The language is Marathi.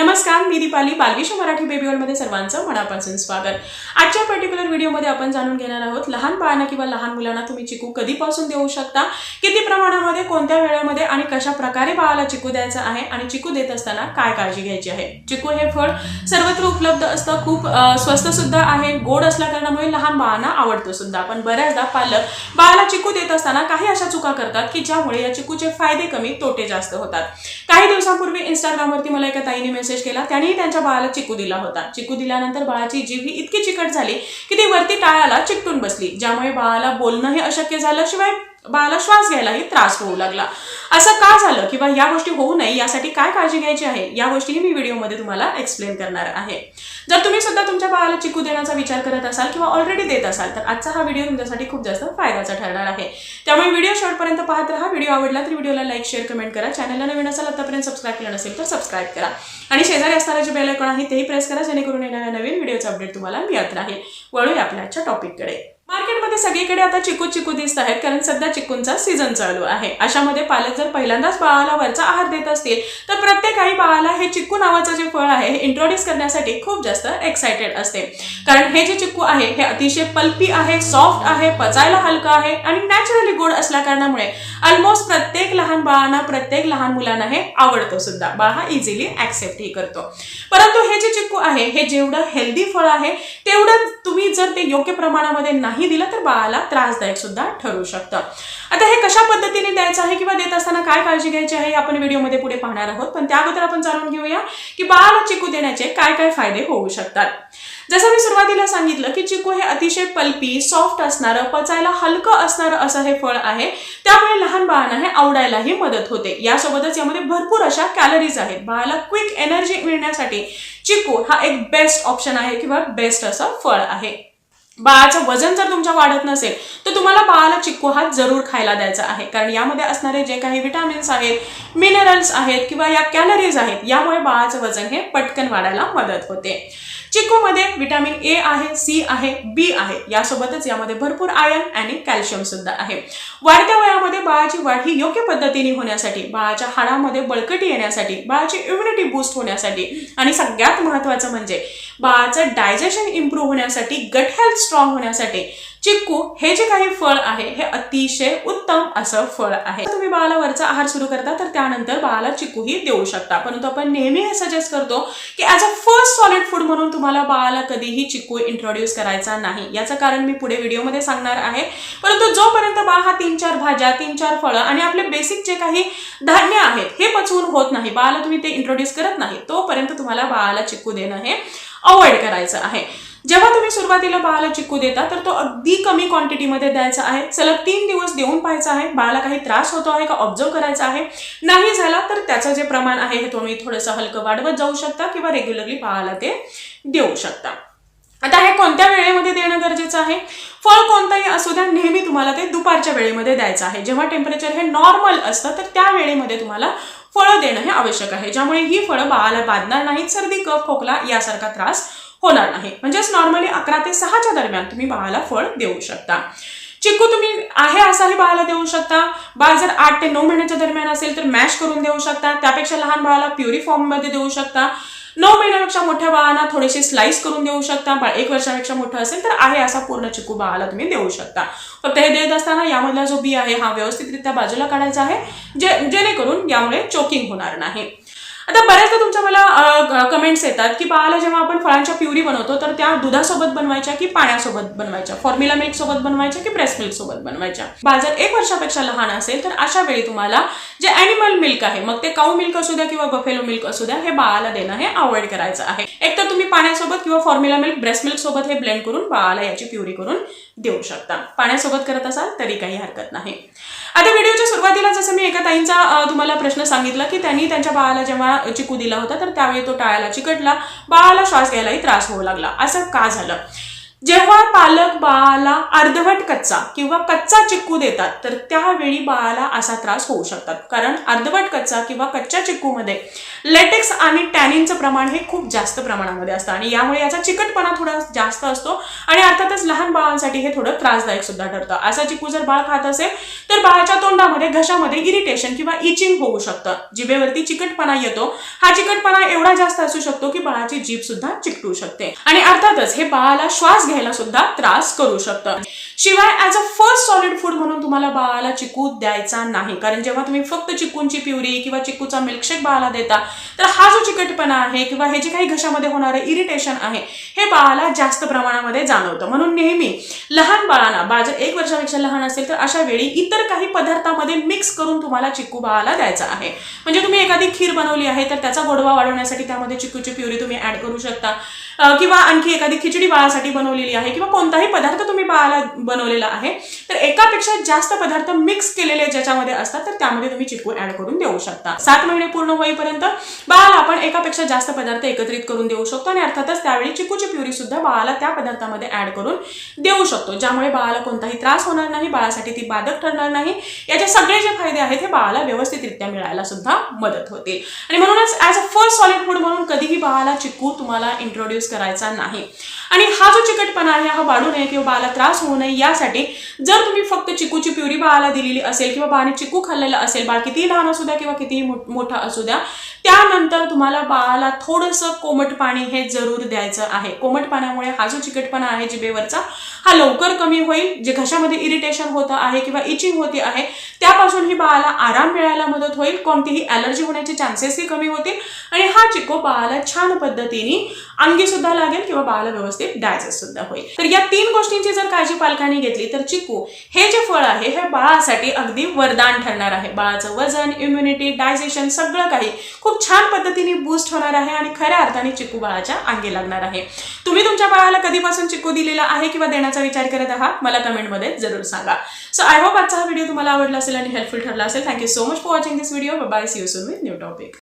नमस्कार, मी दीपाली. बालविश्व मराठी बेबी वर्ल्डमध्ये सर्वांचं मनापासून स्वागत. आजच्या पर्टिक्युलर व्हिडिओमध्ये आपण जाणून घेणार आहोत लहान बाळांना किंवा लहान मुलांना तुम्ही चिकू कधीपासून देऊ शकता, किती प्रमाणामध्ये, कोणत्या वेळेमध्ये आणि कशा प्रकारे बाळाला चिकू द्यायचं आहे आणि चिकू देत असताना काय काळजी घ्यायची आहे. चिकू हे फळ सर्वत्र उपलब्ध असतं, खूप स्वस्त सुद्धा आहे, गोड असल्या कारणामुळे लहान बाळांना आवडतो सुद्धा. पण बऱ्याचदा पालक बाळाला चिकू देत असताना काही अशा चुका करतात की ज्यामुळे या चिकूचे फायदे कमी तोटे जास्त होतात. काही दिवसांपूर्वी इंस्टाग्रामवरती मला एका ताईने मेसेज केला, त्यांनी त्यांच्या बाळाला चिकू दिला होता. चिकू दिल्यानंतर बाळाची जीभ ही इतकी चिकट झाली की ती वरती टाळाला चिकटून बसली, ज्यामुळे बाळाला बोलणंही अशक्य झालं, शिवाय बाळाला श्वास घ्यायलाही त्रास होऊ लागला. असं का झालं किंवा या गोष्टी होऊ नये यासाठी काय काळजी घ्यायची आहे या गोष्टीही मी व्हिडिओमध्ये तुम्हाला एक्सप्लेन करणार आहे. जर तुम्ही सुद्धा तुमच्या बाळाला चिकू देण्याचा विचार करत असाल किंवा ऑलरेडी देत असाल तर आजचा हा व्हिडिओ तुमच्यासाठी खूप जास्त फायद्याचा ठरणार आहे. त्यामुळे व्हिडिओ शेवटपर्यंत पाहत राहा. व्हिडिओ आवडला तर व्हिडिओला लाईक, शेअर, कमेंट करा. चॅनलला नवीन असाल आतापर्यंत सबस्क्राईब केलं नसेल तर सबस्क्राईब करा आणि शेजारी असणारे जे बेल आयकॉन आहे तेही प्रेस करा, जेणेकरून येणाऱ्या नवीन व्हिडिओचा अपडेट तुम्हाला मिळत राहील. वळूया आपल्या आजच्या टॉपिककडे. मार्केटमध्ये सगळीकडे आता चिकू दिसत आहेत, कारण सध्या चिकूंचा सीझन चालू आहे. अशामध्ये पालक जर पहिल्यांदाच बाळाला वरचा आहार देत असतील तर प्रत्येक आई बाळाला हे चिकू नावाचं जे फळ आहे हे इंट्रोड्यूस करण्यासाठी खूप जास्त एक्साइटेड असते. कारण हे जे चिकू आहे हे अतिशय पल्पी आहे, सॉफ्ट आहे, पचायला हलकं आहे आणि नॅचरली गोड असल्या कारणामुळे ऑलमोस्ट प्रत्येक लहान बाळांना, प्रत्येक लहान मुलांना हे आवडतं सुद्धा. बाळ हा इझिली ऍक्सेप्टही करतो. परंतु हे जे चिकू आहे हे जेवढं हेल्दी फळ आहे तेवढं तुम्ही जर ते योग्य प्रमाणामध्ये नाही दिलं तर बाळाला त्रासदायक सुद्धा ठरू शकतं. आता हे कशा पद्धतीने द्यायचं आहे किंवा देत असताना काय काळजी घ्यायची आहे आपण व्हिडिओमध्ये पुढे पाहणार आहोत. पण त्या अगोदर आपण जाणून घेऊया की बाळाला चिकू देण्याचे काय काय फायदे होऊ शकतात. जसं मी सुरुवातीला सांगितलं की चिकू हे अतिशय पल्पी, सॉफ्ट असणारं, पचायला हलकं असणारं असं हे फळ आहे, त्यामुळे लहान बाळांना हे आवडायलाही मदत होते. यासोबतच यामध्ये भरपूर अशा कॅलरीज आहेत. बाळाला क्विक एनर्जी मिळण्यासाठी चिकू हा एक बेस्ट ऑप्शन आहे किंवा बेस्ट असं फळ आहे. बाळाचं वजन जर तुमच्या वाढत नसेल तर तुम्हाला बाळाला चिकू हा जरूर खायला द्यायचा आहे, कारण यामध्ये असणारे जे काही विटामिन्स आहेत, मिनरल्स आहेत किंवा या कॅलरीज आहेत, यामुळे बाळाचं वजन हे पटकन वाढायला मदत होते. चिकूमध्ये विटामिन ए आहे, सी आहे, बी आहे, यासोबतच यामध्ये भरपूर आयर्न आणि कॅल्शियम सुद्धा आहे. वाढत्या वयामध्ये बाळाची वाढ ही योग्य पद्धतीने होण्यासाठी, बाळाच्या हाडामध्ये बळकटी येण्यासाठी, बाळाची इम्युनिटी बूस्ट होण्यासाठी आणि सगळ्यात महत्त्वाचं म्हणजे बाळाचं डायजेशन इम्प्रूव्ह होण्यासाठी, गट हेल्थ स्ट्रॉंग होण्यासाठी चिकू हे जे काही फळ आहे हे अतिशय उत्तम असं फळ आहे. तुम्ही बाळाला वरचा आहार सुरू करता तर त्यानंतर बाळाला चिकूही देऊ शकता. परंतु आपण नेहमी हे सजेस्ट करतो की as a first solid food म्हणून तुम्हाला बाळाला कधीही चिकू इंट्रोड्यूस करायचा नाही. याचं कारण मी पुढे व्हिडिओमध्ये सांगणार आहे. परंतु जोपर्यंत बाळ हा 3-4 भाज्या, 3-4 फळं आणि आपले बेसिक जे काही धान्य आहेत हे पचवून होत नाही, बाळाला तुम्ही ते इंट्रोड्यूस करत नाही, तोपर्यंत तुम्हाला बाळाला चिकू देणं हे अवॉइड करायचं आहे. जेव्हा तुम्ही सुरुवातीला बाळाला चिकू देता तर तो अगदी कमी क्वांटिटीमध्ये द्यायचा आहे. सलग 3 दिवस देऊन पाहायचा आहे. बाळाला काही त्रास होतो आहे का ऑब्झर्व करायचा आहे. नाही झाला तर त्याचं जे प्रमाण आहे हे तुम्ही थोडंसं हलकं वाढवत जाऊ शकता किंवा रेग्युलरली बाळाला ते देऊ शकता. आता हे कोणत्या वेळेमध्ये देणं गरजेचं आहे? फळ कोणताही असू द्या, नेहमी तुम्हाला ते दुपारच्या वेळेमध्ये द्यायचं आहे. जेव्हा टेम्परेचर हे नॉर्मल असतं तर त्या वेळेमध्ये तुम्हाला फळं देणं हे आवश्यक आहे, ज्यामुळे ही फळं बाळाला बाधणार नाहीत, सर्दी, कफ, खोकला यासारखा त्रास होणार नाही. म्हणजेच नॉर्मली 11 ते 6च्या दरम्यान तुम्ही बाळाला फळ देऊ शकता. चिकू तुम्ही आहे असाही बाळाला देऊ शकता. बाळ जर 8 ते 9 महिन्याच्या दरम्यान असेल तर मॅश करून देऊ शकता. त्यापेक्षा लहान बाळाला प्युरी फॉर्ममध्ये देऊ शकता. 9 महिन्यापेक्षा मोठ्या बाळांना थोडेसे स्लाइस करून देऊ शकता. बाळ 1 वर्षापेक्षा मोठं असेल तर आहे असा पूर्ण चिकू बाळाला तुम्ही देऊ शकता. फक्त हे देत असताना यामधला जो बी आहे हा व्यवस्थितरित्या बाजूला काढायचा आहे, जेणेकरून यामुळे चोकिंग होणार नाही. आता बऱ्याचदा तुमच्या मला कमेंट्स येतात की बाळाला जेव्हा आपण फळांच्या प्युरी बनवतो तर त्या दुधासोबत बनवायच्या की पाण्यासोबत बनवायच्या, फॉर्म्युला मिल्क सोबत बनवायच्या की ब्रेस्ट मिल्क सोबत बनवायच्या. बाळ जर 1 वर्षापेक्षा लहान असेल तर अशा वेळी तुम्हाला जे ॲनिमल मिल्क आहे, मग ते काऊ मिल्क असू द्या किंवा बफेलो मिल्क असू द्या, हे बाळाला देणं हे अवॉइड करायचं आहे. एक तर तुम्ही पाण्यासोबत किंवा फॉर्म्युला मिल्क, ब्रेस्ट मिल्क सोबत हे ब्लेंड करून बाळाला याची प्युरी करून देऊ शकता. पाण्यासोबत करत असाल तरी काही हरकत नाही. आता व्हिडिओच्या सुरुवातीला जसं मी एका ताईंचा तुम्हाला प्रश्न सांगितला की त्यांनी त्यांच्या बाळाला जेव्हा चिकू दिला होता तर त्यावेळी तो टाळाला चिकटला, बाळाला श्वास घ्यायलाही त्रास होऊ लागला. असं का झालं? जेव्हा पालक बाळाला अर्धवट कच्चा किंवा कच्चा चिक्कू देतात तर त्यावेळी बाळाला असा त्रास होऊ शकतात, कारण अर्धवट कच्चा किंवा कच्च्या चिक्कूमध्ये लेटेक्स आणि टॅनिनचं प्रमाण हे खूप जास्त प्रमाणामध्ये असतं आणि यामुळे याचा चिकटपणा थोडा जास्त असतो आणि अर्थातच लहान बाळांसाठी हे थोडं त्रासदायक सुद्धा ठरतं. असा चिक्कू जर बाळ खात असेल तर बाळाच्या तोंडामध्ये घशामध्ये इरिटेशन किंवा इचिंग होऊ शकतं. जिभेवरती चिकटपणा येतो. हा चिकटपणा एवढा जास्त असू शकतो की बाळाची जीभ सुद्धा चिकटू शकते आणि अर्थातच हे बाळाला श्वास घ्यायला सुद्धा त्रास करू शकतं. शिवाय as a first solid food म्हणून तुम्हाला बाळाला चिक्कू द्यायचा नाही, कारण जेव्हा तुम्ही फक्त चिक्कूंची प्युरी किंवा चिक्कूचा मिल्कशेक बाळाला देता तर हा जो चिकटपणा आहे किंवा हे जे काही घशामध्ये होणारे इरिटेशन आहे हे बाळाला जास्त प्रमाणामध्ये जाणवतं. म्हणून नेहमी लहान बाळांना, बाळ जर 1 वर्षापेक्षा लहान असेल तर अशा वेळी इतर काही पदार्थामध्ये मिक्स करून तुम्हाला चिक्कू बाळाला द्यायचा आहे. म्हणजे तुम्ही एखादी खीर बनवली आहे तर त्याचा गोडवा वाढवण्यासाठी त्यामध्ये चिक्कूची प्युरी तुम्ही ऍड करू शकता, किंवा आणखी एखादी खिचडी बाळासाठी बनवलेली आहे किंवा कोणताही पदार्थ तुम्ही बाळाला बनवलेला आहे तर एकापेक्षा जास्त पदार्थ मिक्स केलेले ज्याच्यामध्ये असतात तर त्यामध्ये तुम्ही चिक्कू ऍड करून देऊ शकता. 7 महिने पूर्ण होईपर्यंत बाळाला आपण एकापेक्षा जास्त पदार्थ एकत्रित करून देऊ शकतो आणि अर्थातच त्यावेळी चिक्कूची प्युरी सुद्धा बाळाला त्या पदार्थामध्ये ऍड करून देऊ शकतो, ज्यामुळे बाळाला कोणताही त्रास होणार नाही, बाळासाठी ती बाधक ठरणार नाही. याचे सगळे जे फायदे आहेत हे बाळाला व्यवस्थितरित्या मिळायला सुद्धा मदत होते आणि म्हणूनच as a first solid food म्हणून कधीही बाळाला चिक्कू तुम्हाला इंट्रोड्यूस करायचा नाही. आणि हा जो चिकटपणा आहे हा वाढू नये किंवा बाळाला त्रास होऊ नये यासाठी जर तुम्ही फक्त चिक्कूची प्युरी बाळाला दिलेली असेल किंवा बाळाने चिक्कू खाल्लेला असेल, बाळ कितीही लहान असू द्या किंवा कितीही मोठा असू द्या, त्यानंतर तुम्हाला बाळाला थोडंसं कोमट पाणी हे जरूर द्यायचं आहे. कोमट पाण्यामुळे हा जो चिकटपणा आहे जिभेवरचा हा लवकर कमी होईल. जे घशामध्ये इरिटेशन होतं आहे किंवा इचिंग होते आहे त्यापासूनही बाळाला आराम मिळायला मदत होईल. कोणतीही ॲलर्जी होण्याचे चान्सेसही कमी होतील आणि हा चिक्कू बाळाला छान पद्धतीने अंगी सुद्धा लागेल किंवा बाळाला व्यवस्थित डायजेस्ट सुद्धा होईल. तर या 3 गोष्टींची जर काळजी पालकांनी घेतली तर चिक्कू हे जे फळ आहे हे बाळासाठी अगदी वरदान ठरणार आहे. बाळाचं वजन, इम्युनिटी, डायजेशन सगळं काही खूप छान पद्धतीने बूस्ट होणार आहे आणि खऱ्या अर्थाने चिक्कू बाळाच्या अंगी लागणार आहे. तुम्ही तुमच्या बाळाला कधीपासून चिक्कू दिलेला आहे किंवा देण्याचा विचार करत आहात मला कमेंटमध्ये जरूर सांगा. सो आय होप आजचा हा व्हिडिओ तुम्हाला आवडला असेल आणि हेल्पफुल ठरला असेल. Thank you so much for watching this video. Bye, see you soon with new topic.